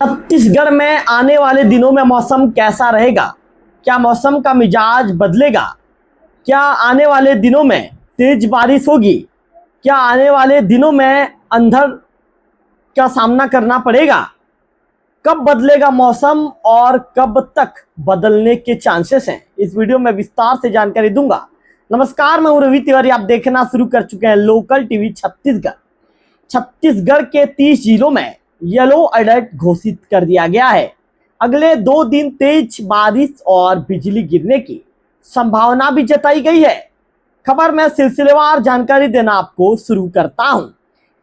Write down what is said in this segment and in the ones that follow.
छत्तीसगढ़ में आने वाले दिनों में मौसम कैसा रहेगा? क्या मौसम का मिजाज बदलेगा? क्या आने वाले दिनों में तेज बारिश होगी? क्या आने वाले दिनों में अंधड़ का सामना करना पड़ेगा? कब बदलेगा मौसम और कब तक बदलने के चांसेस हैं? इस वीडियो में विस्तार से जानकारी दूंगा। नमस्कार, मैं हूं रवि तिवारी। आप देखना शुरू कर चुके हैं लोकल टीवी छत्तीसगढ़। छत्तीसगढ़ के 30 जिलों में येलो अलर्ट घोषित कर दिया गया है। अगले 2 दिन तेज बारिश और बिजली गिरने की संभावना भी जताई गई है। खबर में सिलसिलेवार जानकारी देना आपको शुरू करता हूं।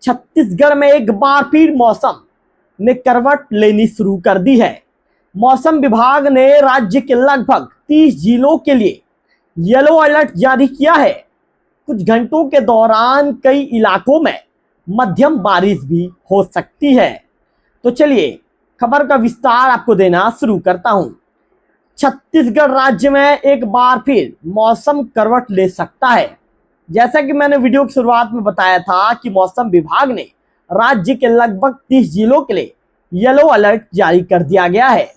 छत्तीसगढ़ में एक बार फिर मौसम ने करवट लेनी शुरू कर दी है। मौसम विभाग ने राज्य के लगभग 30 जिलों के लिए येलो अलर्ट जारी किया है। कुछ घंटों के दौरान कई इलाकों में मध्यम बारिश भी हो सकती है। तो चलिए खबर का विस्तार आपको देना शुरू करता हूं। छत्तीसगढ़ राज्य में एक बार फिर मौसम करवट ले सकता है। जैसा कि मैंने वीडियो की शुरुआत में बताया था कि मौसम विभाग ने राज्य के लगभग 30 जिलों के लिए येलो अलर्ट जारी कर दिया गया है।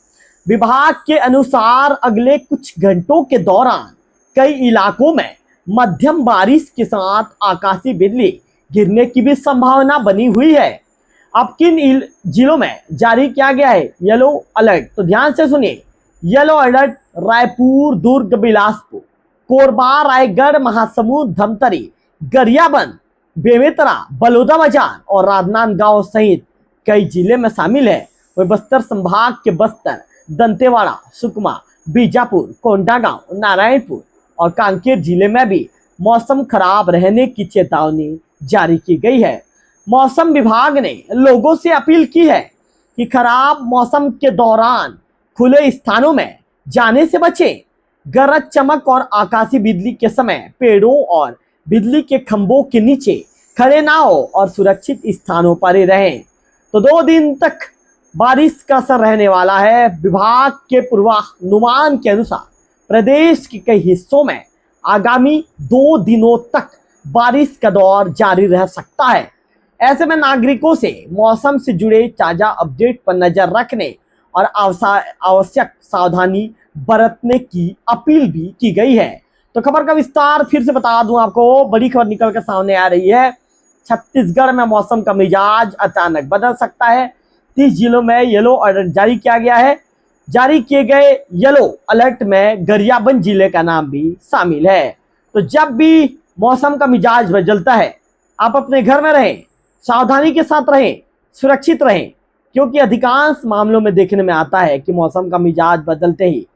विभाग के अनुसार अगले कुछ घंटों के दौरान कई इलाकों में मध्यम बारिश के साथ आकाशीय बिजली गिरने की भी संभावना बनी हुई है। अब किन जिलों में जारी किया गया है येलो अलर्ट, तो ध्यान से सुनिए। येलो अलर्ट रायपुर, दुर्ग, बिलासपुर, कोरबा, रायगढ़, महासमुंद, धमतरी, गरियाबंद, बेमेतरा, बलौदाबाजार और राजनांदगांव सहित कई जिले में शामिल है। वही बस्तर संभाग के बस्तर, दंतेवाड़ा, सुकमा, बीजापुर, कोंडागांव, नारायणपुर और कांकेर जिले में भी मौसम खराब रहने की चेतावनी जारी की गई है। मौसम विभाग ने लोगों से अपील की है कि खराब मौसम के दौरान खुले स्थानों में जाने से बचें। गरज चमक और आकाशीय बिजली के समय पेड़ों और बिजली के खंभों के नीचे खड़े ना हो और सुरक्षित स्थानों पर ही रहें। तो 2 दिन तक बारिश का असर रहने वाला है। विभाग के पूर्वानुमान के अनुसार प्रदेश के कई हिस्सों में आगामी 2 दिनों तक बारिश का दौर जारी रह सकता है। ऐसे में नागरिकों से मौसम से जुड़े ताजा अपडेट पर नजर रखने और आवश्यक सावधानी बरतने की अपील भी की गई है। तो खबर का विस्तार फिर से बता दूं आपको। बड़ी खबर निकल कर सामने आ रही है। छत्तीसगढ़ में मौसम का मिजाज अचानक बदल सकता है। 30 जिलों में येलो अलर्ट जारी किया गया है। जारी किए गए येलो अलर्ट में गरियाबंद जिले का नाम भी शामिल है। तो जब भी मौसम का मिजाज बदलता है, आप अपने घर में रहें, सावधानी के साथ रहें, सुरक्षित रहें, क्योंकि अधिकांश मामलों में देखने में आता है कि मौसम का मिजाज बदलते ही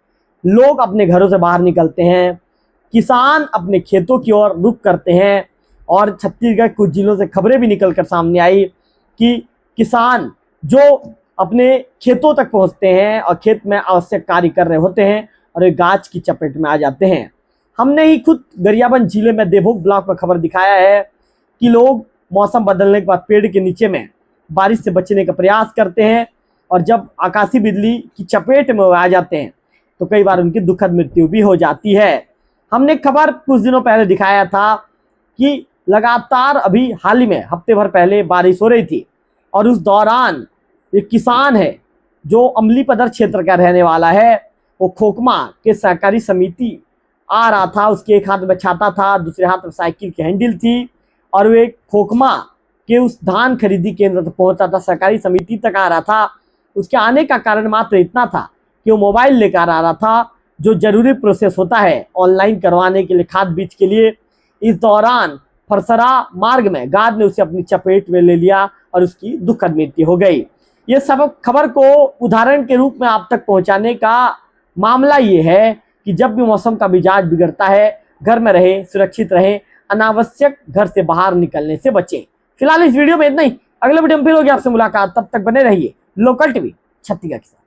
लोग अपने घरों से बाहर निकलते हैं, किसान अपने खेतों की ओर रुख करते हैं। और छत्तीसगढ़ कुछ जिलों से खबरें भी निकलकर सामने आई कि किसान जो अपने खेतों तक पहुंचते हैं और खेत में आवश्यक कार्य कर रहे होते हैं और एक गाज की चपेट में आ जाते हैं। हमने ही खुद गरियाबंद जिले में देवभोग ब्लॉक में खबर दिखाया है कि लोग मौसम बदलने के बाद पेड़ के नीचे में बारिश से बचने का प्रयास करते हैं और जब आकाशीय बिजली की चपेट में आ जाते हैं तो कई बार उनकी दुखद मृत्यु भी हो जाती है। हमने खबर कुछ दिनों पहले दिखाया था कि लगातार अभी हाल ही में हफ्ते भर पहले बारिश हो रही थी और उस दौरान एक किसान है जो अमलीपदर क्षेत्र का रहने वाला है। वो खोखमा के सहकारी समिति आ रहा था। उसके एक हाथ में छाता था, दूसरे हाथ में साइकिल की हैंडल थी और वे खोखमा के उस धान खरीदी केंद्र तक पहुंचा था, सहकारी समिति तक आ रहा था। उसके आने का कारण मात्र इतना था कि वो मोबाइल लेकर आ रहा था, जो जरूरी प्रोसेस होता है ऑनलाइन करवाने के लिए खाद बीज के लिए। इस दौरान फरसरा मार्ग में गाद ने उसे अपनी चपेट में ले लिया और उसकी दुखद मृत्यु हो गई। ये सब खबर को उदाहरण के रूप में आप तक पहुंचाने का मामला ये है कि जब भी मौसम का मिजाज बिगड़ता है, घर में रहें, सुरक्षित रहें, अनावश्यक घर से बाहर निकलने से बचें। फिलहाल इस वीडियो में इतना ही। अगले वीडियो में फिर होगी आपसे मुलाकात। तब तक बने रहिए लोकल टीवी छत्तीसगढ़ के साथ।